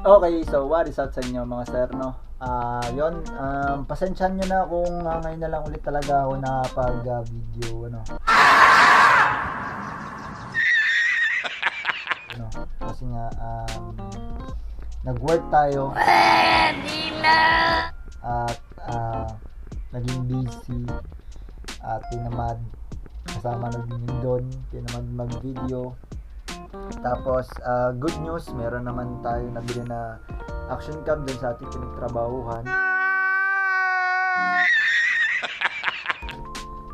Okay, so what is up sa inyo mga sir, no? Yun, pasensyahan nyo na kung ngayon na lang ulit talaga ako nakapag-video, ano. Kasi nga, nag-work tayo. At, naging busy. At tinamad. Kasama na din yun doon. Tinamad mag-video. Tapos, good news, meron naman tayo nabili na action cam dun sa ating pinagtrabahuhan.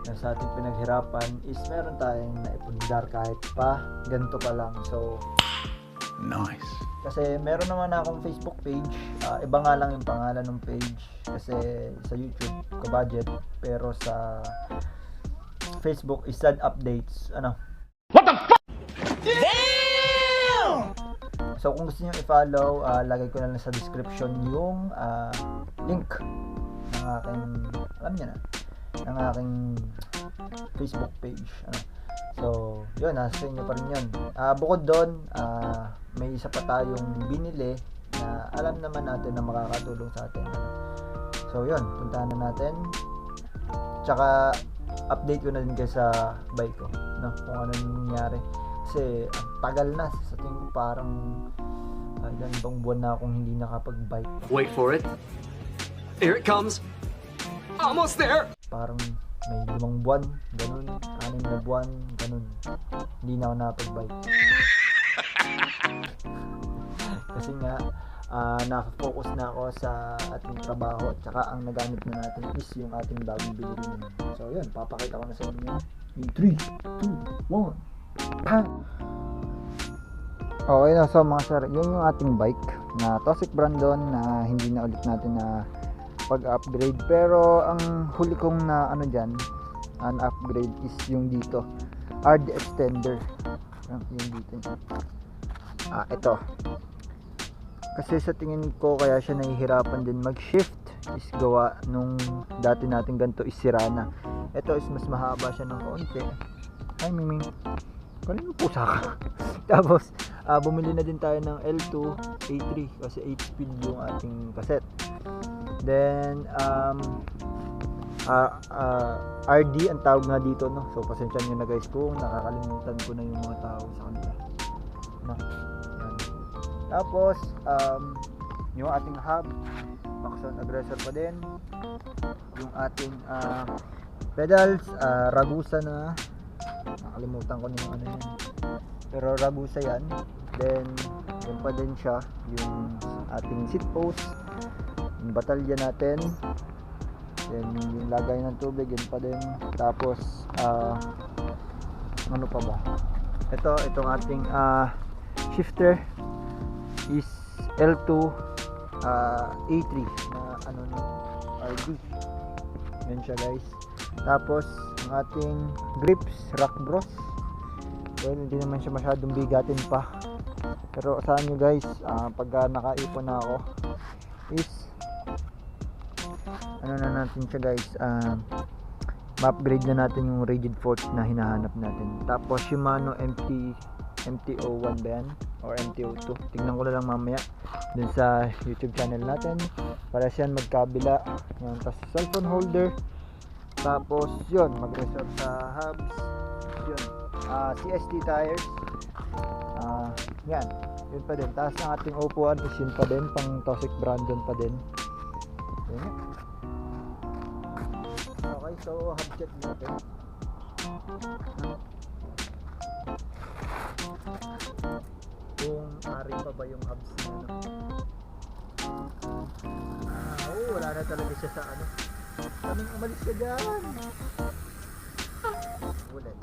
Na sa ating pinaghirapan is meron tayong naipundar kahit pa ganito pa lang. So, nice. kasi meron naman akong Facebook page. Iba nga lang yung pangalan ng page. Kasi sa YouTube, ka-budget. Pero sa Facebook is sad updates. Ano? What the fuck? So kung gusto niyo i-follow, lagay ko na lang sa description yung link ng aking, alam niyo na, ng aking Facebook page. So, yun, nasa inyo pa rin yun. Bukod doon, may isa pa tayong binili na alam naman natin na makakatulong sa atin. So, yun, puntahan na natin. Tsaka, update ko na din kayo sa bike ko, no? Kung ano nangyari. Kasi ang tagal na, sa tingin ko parang ilan bang buwan na akong hindi nakapag-bike. Wait for it. Here it comes. Almost there. Parang may 5 buwan, ganun, 6 na buwan, ganun. Hindi na ako nakapag-bike. Kasi nga, nakafocus na ako sa ating trabaho at saka ang nagamit na natin is yung ating bagong binili naman. So yun, papakita ko na sa inyo in 3, 2, 1. Okay na, so mga sir, yun yung ating bike na Tossic Brandon na hindi na ulit natin na pag-upgrade. Pero ang huli kong na ano dyan, an upgrade is yung dito, RD extender. Yung dito. Ito. Kasi sa tingin ko kaya siya nahihirapan din mag-shift is gawa nung dati natin ganito is sira na. Ito is mas mahaba siya ng konti. Ay, Miming. Kanino pusa ka? Tapos, bumili na din tayo ng L2 A3 kasi 8 speed yung ating cassette. Then, RD ang tawag nga dito, no? So, pasensya nyo na guys kung nakakalimutan ko na yung mga tao sa kanila. No? Yan. Tapos, yung ating hub, Maxon Aggressor pa din. Yung ating pedals, Ragusa na. Nakalimutan ko na yung ano yan, pero Ragusa yan. Then yun pa din siya yung ating seat post, yung batalya natin, then yung lagay ng tubig yun pa din. Tapos ano pa ba, itong ating shifter is L2 A3 na ano no, RD yan siya guys. Tapos ang ating grips, Rock Bros. Well, hindi naman siya masyadong bigatin pa. Pero saan nyo guys, pagka nakaipon na ako is ano na natin siya guys, ma-upgrade na natin yung rigid fork na hinahanap natin. Tapos Shimano MTO1 ba yan? Or MTO2, tignan ko na lang mamaya dun sa YouTube channel natin. Para siyan magkabila yan. Tapos cellphone holder. Tapos yun, mag-reserve sa hubs. Yun, CST tires. Yan, yun pa din. Tapos ang ating upuan is yun pa din, pang Tossic Brandon pa din. Yun. Okay, so hub check natin. Kung ari pa ba yung hubs na ano. Wala na talaga siya sa ano. Kaming umalis ka dyan. Ulit.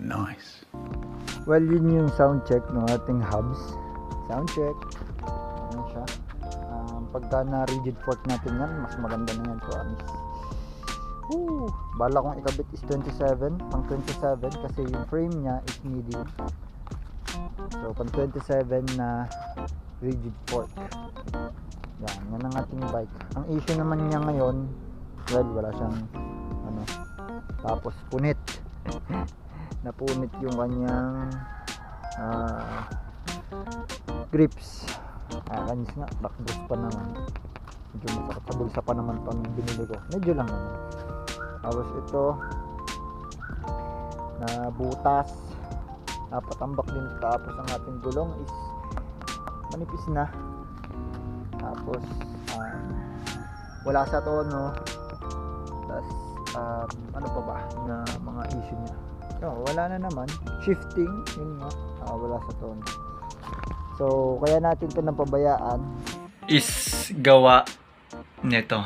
Nice. Well, yun yung sound check ng ating hubs. Sound check. Ayan siya. Pagka na rigid fork natin yan, mas maganda na yan, promise. Bala kong ikabit is 27, pang 27 kasi yung frame niya is medium. So pang 27 na rigid fork. Yan ang ating bike. Ang issue naman niya ngayon, well, wala siyang ano, tapos punit. Napunit yung kanyang grips. Kanis nga, backboost pa naman. Medyo masakit sa bulsa pa naman to nung binili ko. Medyo lang naman. Tapos ito na butas, napatambak din. Tapos ang ating gulong is manipis na. Tapos wala sa tono. Tapos ano pa ba na mga issue niya? Wala na naman. Shifting, yun nga, wala sa tono. So kaya natin ito napabayaan is gawa nito.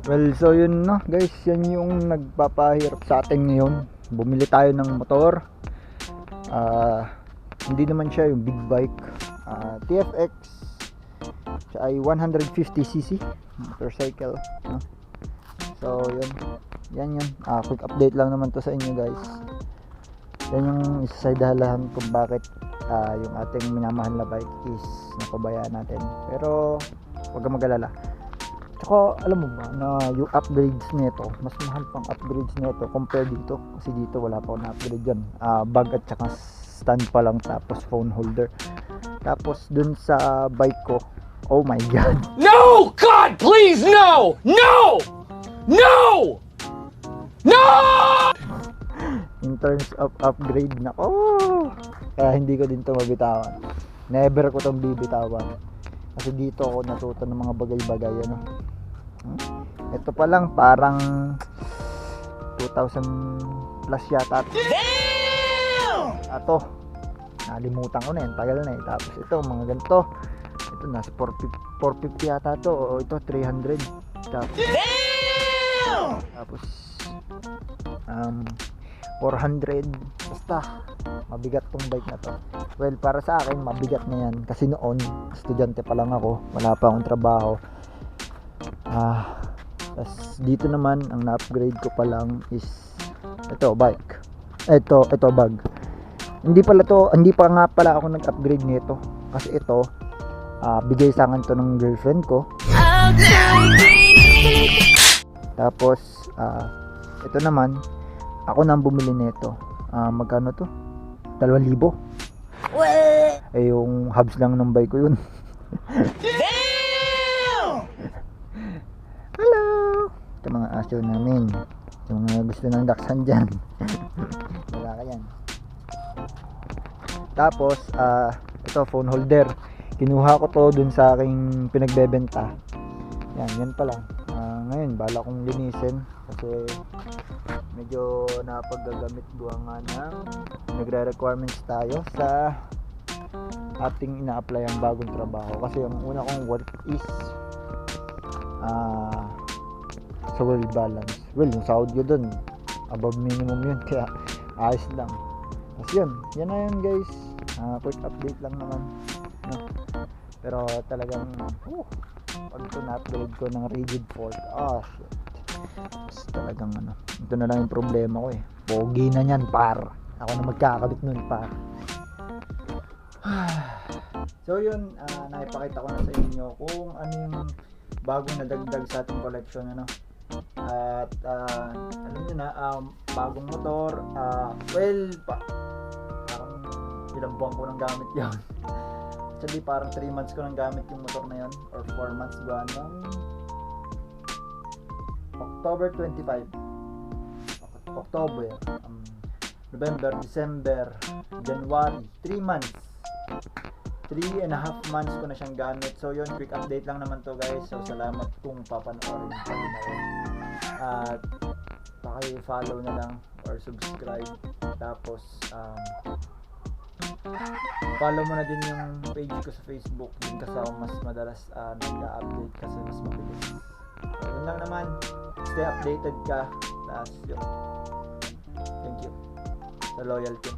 Well, so yun no guys, yan yung nagpapahirap sa atin ngayon. Bumili tayo ng motor. Hindi naman siya yung big bike. TFX siya ay 150cc motorcycle, no? So yun. Quick update lang naman to sa inyo guys. Yan yung isa sa dahilan kung bakit yung ating minamahal na bike is napabayaan natin. Pero huwag kang mag-alala. Tsaka alam mo ba na yung upgrades nito, mas mahal pang upgrades nito compare dito. Kasi dito wala pa akong upgrade dyan. Bag at saka stand pa lang, tapos phone holder. Tapos dun sa bike ko, oh my god. No! God, please, no! No! No! No! In terms of upgrade na, kaya hindi ko din to mabitawan. Never ko tong bibitawan. Kasi dito ako natuto ng mga bagay-bagay, ano. Ito pa lang parang 2,000 plus yata. Ato, nalimutan ko na yun, tagal na eh. Tapos ito, mga ganito. Ito nasa 450 yata to, o ito 300. Tapos 400. Basta mabigat tong bike na to. Well, para sa akin mabigat na yan kasi noon estudyante pa lang ako, wala pa akong trabaho. Tas dito naman ang na-upgrade ko pa lang is ito bike. Ito bag. Hindi pa nga pala ako nag-upgrade nito kasi ito bigay sa akin to ng girlfriend ko. Tapos ito naman ako nang bumili nito. Magkano to? 2,000. Yung hubs lang ng bike ko yun. Hello! Ito mga aso namin. Yung mga gusto ng daksan dyan. Wala ka yan. Tapos ito phone holder. Kinuha ko to dun sa aking pinagbebenta. Yan pa lang. Ngayon bala kong linisin kasi medyo napaggagamit buwan nga ng nagre-requirements tayo sa ating ina-apply ang bagong trabaho. Kasi ang una kong work is sa world balance. Well, yung sahod ko dun above minimum yun, kaya ayos lang. Tapos yan na yun guys. Quick update lang naman, no? Pero talagang pag ito na-upgrade ko ng rigid fork, shit. Tapos talagang ito na lang yung problema ko eh. Pogi na yan par. Ako na magkakabit nun par. So yun, naipakita ko na sa inyo kung ano yung bagong nadagdag sa ating collection, ano. At alam nyo na, bagong motor, parang ilang buwan ko nang gamit yan. Actually parang 3 months ko nang gamit yung motor na yan, or 4 months ba ng October 25. October, November, December, January, 3 months. 3.5 months ko na siyang gamit. So yun, quick update lang naman to guys. So salamat kung papanoorin pa rin ako. At paki-follow na lang or subscribe. Tapos follow mo na din yung page ko sa Facebook. Din kasi ako mas madalas nag-update kasi mas mabilis. So yun lang naman. Stay updated ka. Tapos yun. Thank you sa loyalty.